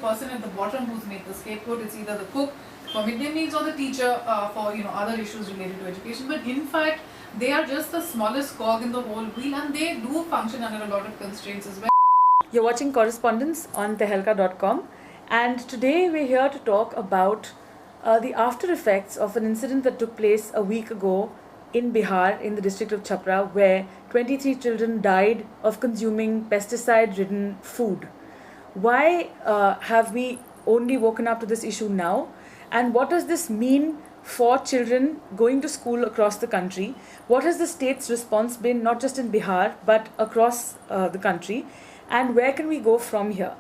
person at the bottom who's made the scapegoat. It's either the cook for midday meals or the teacher for other issues related to education. But in fact, they are just the smallest cog in the whole wheel, and they do function under a lot of constraints as well. You're watching Correspondence on Tehelka.com, and today we're here to talk about the after effects of an incident that took place a week ago in Bihar, in the district of Chhapra, where 23 children died of consuming pesticide-ridden food. Why have we only woken up to this issue now? And what does this mean for children going to school across the country? What has the state's response been, not just in Bihar, but across the country? And where can we go from here?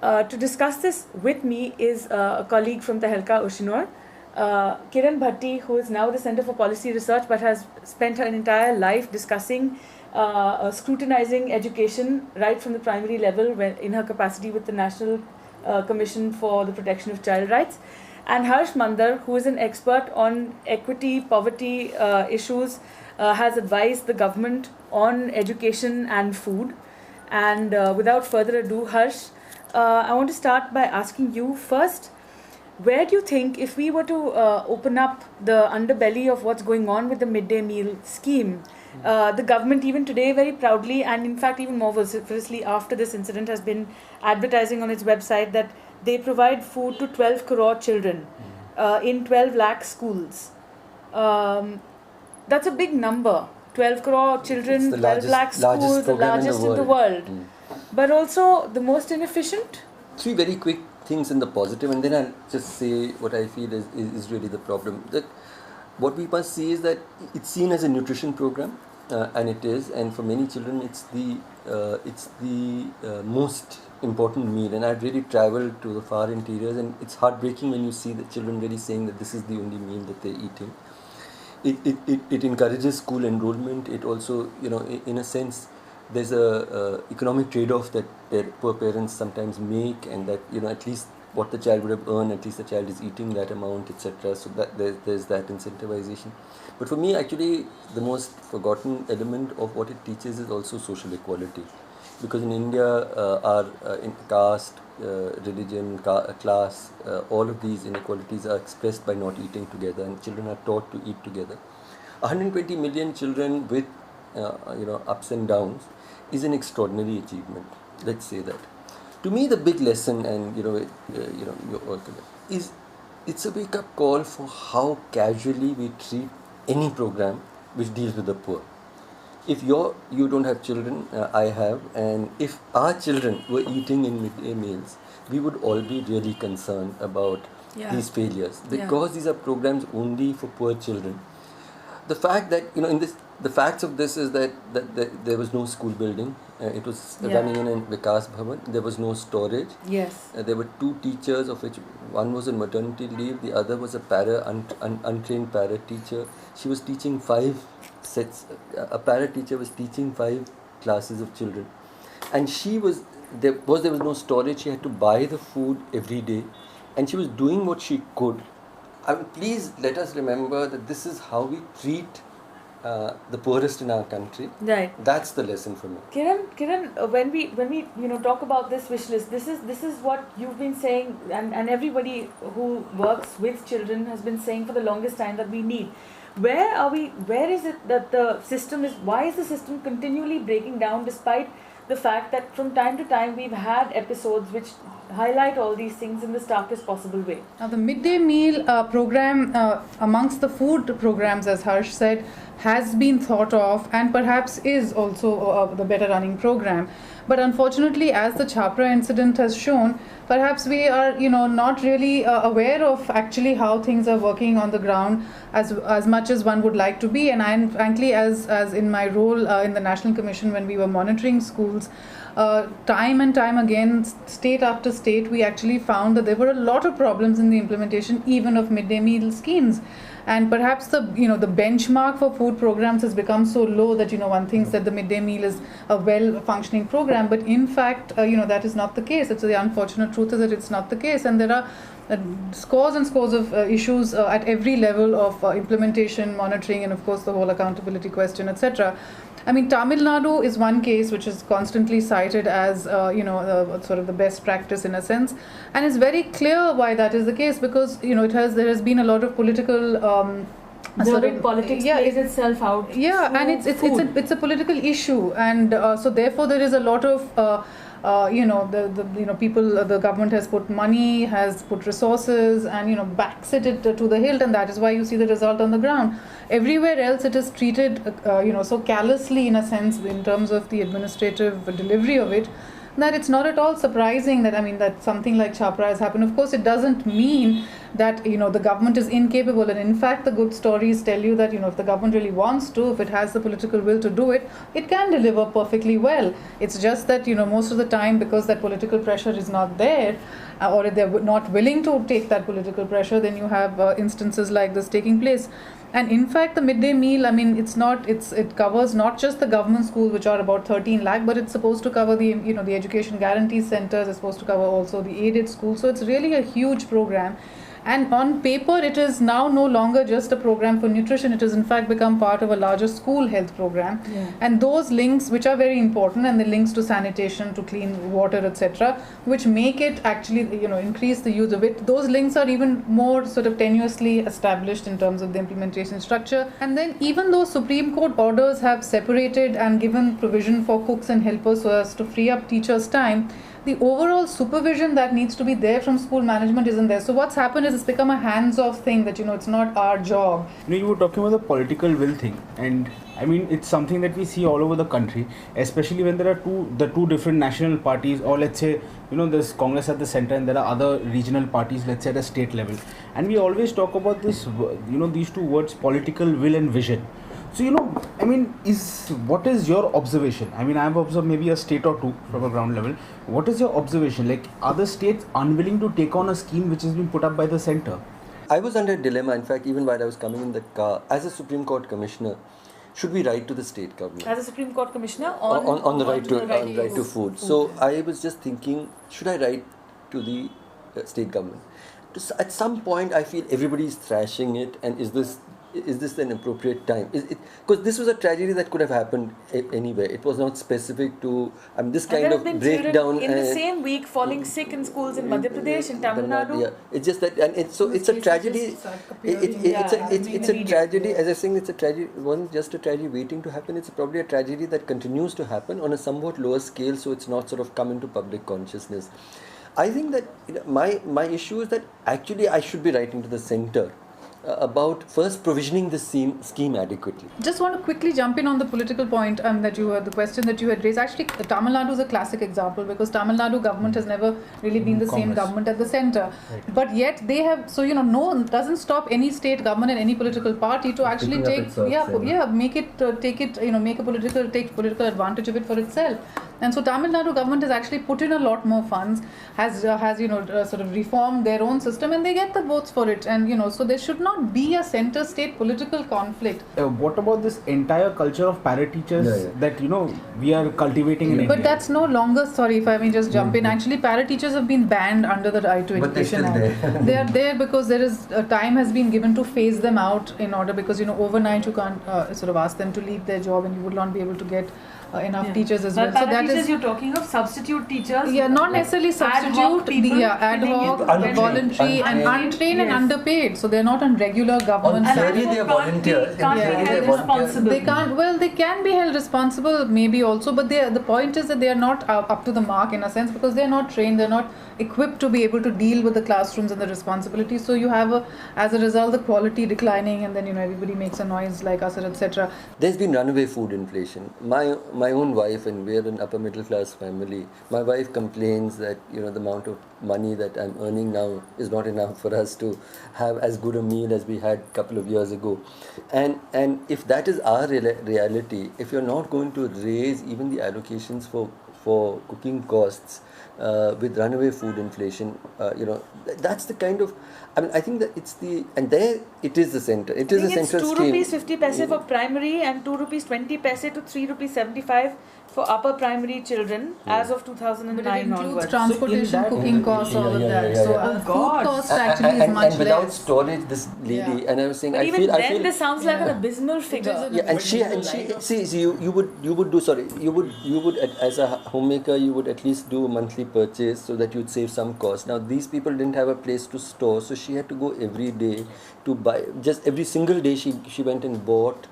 To discuss this with me is a colleague from Tehelka, Ushinor, Kiran Bhatty, who is now the Center for Policy Research but has spent her entire life discussing, scrutinizing education right from the primary level in her capacity with the National Commission for the Protection of Child Rights. And Harsh Mandar, who is an expert on equity, poverty issues, has advised the government on education and food. And without further ado, Harsh, I want to start by asking you first, where do you think, if we were to open up the underbelly of what's going on with the midday meal scheme, the government even today very proudly, and in fact even more vociferously after this incident, has been advertising on its website that they provide food to 12 crore children in 12 lakh schools. That's a big number. 12 crore children, 12 lakh schools, the largest in the world. But also the most inefficient? Three very quick things in the positive, and then I'll just say what I feel is really the problem. That what we must see is that it's seen as a nutrition program, and it is, and for many children it's the most important meal. And I've really traveled to the far interiors, and it's heartbreaking when you see the children really saying that this is the only meal that they're eating. It encourages school enrollment. It also, in a sense, there's a economic trade-off that poor parents sometimes make, and that at least what the child would have earned, at least the child is eating that amount, etc. So that there's that incentivization. But for me, actually, the most forgotten element of what it teaches is also social equality, because in India, our in caste, religion, class, all of these inequalities are expressed by not eating together, and children are taught to eat together. 120 million children with ups and downs is an extraordinary achievement. Let's say that. To me, the big lesson, and is it's a wake-up call for how casually we treat any program which deals with the poor. If you don't have children, I have, and if our children were eating in midday meals, we would all be really concerned about these failures, because these are programs only for poor children. The fact that the facts of this is that there was no school building. It was running in Vikas Bhavan. There was no storage. Yes. There were two teachers, of which one was on maternity leave. The other was a untrained para teacher. She was teaching 5 sets. A para teacher was teaching 5 classes of children, and there was no storage. She had to buy the food every day, and she was doing what she could. Please let us remember that this is how we treat the poorest in our country. Right. That's the lesson for me. Kiran, when we talk about this wish list, this is what you've been saying, and everybody who works with children has been saying for the longest time that we need. Where is it that why is the system continually breaking down, despite the fact that from time to time we've had episodes which highlight all these things in the starkest possible way? Now, the midday meal program, amongst the food programs, as Harsh said, has been thought of and perhaps is also the better running program. But unfortunately, as the Chhapra incident has shown, perhaps we are not really aware of actually how things are working on the ground as much as one would like to be. And I, frankly, as in my role in the National Commission, when we were monitoring schools, time and time again, state after state, we actually found that there were a lot of problems in the implementation even of midday meal schemes. And perhaps the benchmark for food programs has become so low that one thinks that the midday meal is a well-functioning program, but in fact that is not the case. It's the unfortunate truth is that it's not the case, and there are scores and scores of issues at every level of implementation, monitoring, and of course the whole accountability question, etc. I mean, Tamil Nadu is one case which is constantly cited as, sort of the best practice in a sense, and it's very clear why that is the case, because there has been a lot of political. Politics plays itself out. Yeah, and it's a political issue, and so therefore there is a lot of. The government has put money, has put resources, and backs it to the hilt, and that is why you see the result on the ground. Everywhere else, it is treated, so callously in a sense in terms of the administrative delivery of it, that it's not at all surprising that something like Chhapra has happened. Of course, it doesn't mean that the government is incapable, and in fact the good stories tell you that if the government really wants to, if it has the political will to do it, it can deliver perfectly well. It's just that most of the time, because that political pressure is not there, or if they're not willing to take that political pressure, then you have instances like this taking place. And in fact, the midday meal, it covers not just the government schools, which are about 13 lakh, but it's supposed to cover the education guarantee centers, it's supposed to cover also the aided schools. So it's really a huge program. And on paper, it is now no longer just a program for nutrition. It has in fact become part of a larger school health program. Yeah. And those links, which are very important, and the links to sanitation, to clean water, etc., which make it actually, increase the use of it. Those links are even more sort of tenuously established in terms of the implementation structure. And then even though Supreme Court orders have separated and given provision for cooks and helpers so as to free up teachers' time, the overall supervision that needs to be there from school management isn't there. So what's happened is it's become a hands-off thing that, it's not our job. You were talking about the political will thing, and it's something that we see all over the country, especially when there are two different national parties, or let's say, there's Congress at the center and there are other regional parties, let's say at a state level. And we always talk about this, these two words, political will and vision. So, what is your observation? I've observed maybe a state or two from a ground level. What is your observation? Like, are the states unwilling to take on a scheme which has been put up by the center? I was under a dilemma, in fact, even while I was coming in the car, as a Supreme Court Commissioner, should we write to the state government? As a Supreme Court Commissioner on the right to food. So I was just thinking, should I write to the state government? At some point, I feel everybody is thrashing it, and is this an appropriate time? Because this was a tragedy that could have happened anywhere. It was not specific to this kind of breakdown. In the same week, falling sick in schools in Madhya Pradesh, in Tamil Nadu. Yeah, it's just that, and it's a tragedy. It's a tragedy. As I was saying, it's a tragedy. It wasn't just a tragedy waiting to happen. It's probably a tragedy that continues to happen on a somewhat lower scale. So it's not sort of come into public consciousness. I think that my issue is that actually I should be writing to the centre about first provisioning the scheme adequately. Just want to quickly jump in on the political point the question that you had raised. Actually, Tamil Nadu is a classic example, because Tamil Nadu government has never really been the same government at the centre. Right. But yet they have, doesn't stop any state government and any political party to actually take political advantage of it for itself. And so Tamil Nadu government has actually put in a lot more funds, has sort of reformed their own system, and they get the votes for it. And so there should not be a center-state political conflict. What about this entire culture of para-teachers that we are cultivating in India? But that's no longer, sorry if I may just jump in, actually para-teachers have been banned under the Right to Education Act. They are there because there is time has been given to phase them out, in order, because overnight you can't sort of ask them to leave their job, and you would not be able to get enough teachers as well. So that is, you're talking of substitute teachers. Yeah, not necessarily substitute. Ad hoc, voluntary, and untrained and underpaid. So they're not on regular government. On theory, they are volunteers. Can't be held responsible. They can't. Well, they can be held responsible, maybe also. But the point is that they are not up to the mark in a sense, because they are not trained. They're not equipped to be able to deal with the classrooms and the responsibilities. So you have as a result, the quality declining, and then everybody makes a noise like us, etc. There's been runaway food inflation. My own wife, and we're an upper middle class family, my wife complains that the amount of money that I'm earning now is not enough for us to have as good a meal as we had a couple of years ago. And if that is our reality, if you're not going to raise even the allocations for for cooking costs with runaway food inflation, that's the kind of, I mean, I think that it's the, and there it is the center. It is a central scheme. It's 2 rupees 50 paise for primary and 2 rupees 20 paise to 3 rupees 75 for upper primary children as of 2009 But it includes onwards. transportation, So in that- cooking costs, all of that. So Oh, food God. cost actually is much and without less. storage, this lady, Yeah. and I was saying, But I even feel, then, this sounds like an abysmal figure. yeah, and she see you would do, sorry, you would as a homemaker, you would at least do a monthly purchase so that you'd save some cost. Now these people didn't have a place to store, so she had to go every day to buy. Just every single day she went and bought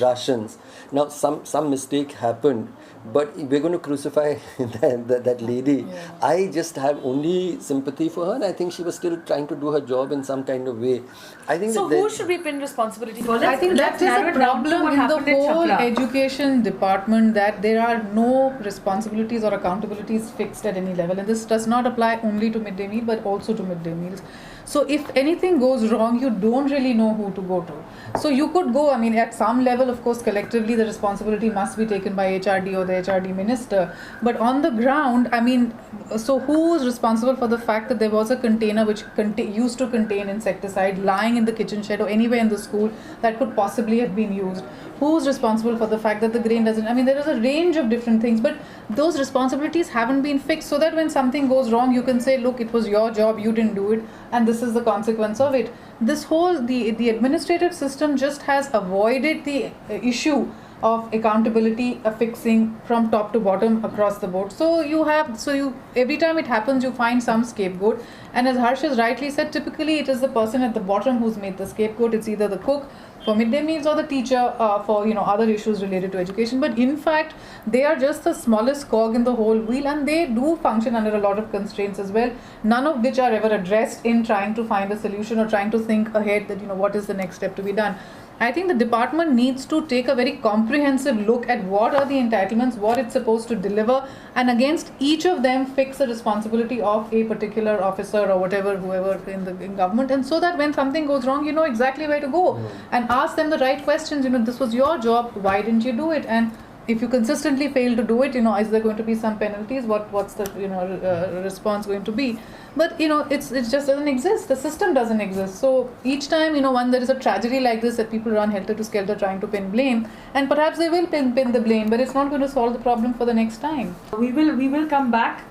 rations. Now some mistake happened, but we're going to crucify that lady. Yeah. I just have only sympathy for her, and I think she was still trying to do her job in some kind of way. I think So that who should we pin responsibility for? I think that is a problem in the whole education department, that there are no responsibilities or accountabilities fixed at any level, and this does not apply only to midday meal but also to midday meals. So if anything goes wrong, you don't really know who to go to. So you could go, I mean, at some level, of course, collectively the responsibility must be taken by HRD or the HRD minister. But on the ground, I mean, so who is responsible for the fact that there was a container which used to contain insecticide lying in the kitchen shed or anywhere in the school that could possibly have been used? Who's responsible for the fact that the grain doesn't? I mean, there is a range of different things, but those responsibilities haven't been fixed, so that when something goes wrong, you can say, look, it was your job, you didn't do it, and this is the consequence of it. This whole, the administrative system just has avoided the issue of accountability affixing from top to bottom across the board. So you every time it happens, you find some scapegoat, and as Harsh has rightly said, typically it is the person at the bottom who's made the scapegoat. It's either the cook for midday meals or the teacher for other issues related to education. But in fact, they are just the smallest cog in the whole wheel, and they do function under a lot of constraints as well, none of which are ever addressed in trying to find a solution or trying to think ahead that what is the next step to be done. I think the department needs to take a very comprehensive look at what are the entitlements, what it's supposed to deliver, and against each of them fix the responsibility of a particular officer or whoever in government, and so that when something goes wrong, you know exactly where to go and ask them the right questions. This was your job, why didn't you do it? And if you consistently fail to do it, is there going to be some penalties? What's the response going to be? But it just doesn't exist. The system doesn't exist. So each time when there is a tragedy like this, that people run helter to skelter trying to pin blame, and perhaps they will pin the blame, but it's not going to solve the problem for the next time. We will come back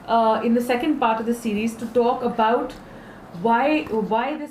in the second part of the series to talk about why this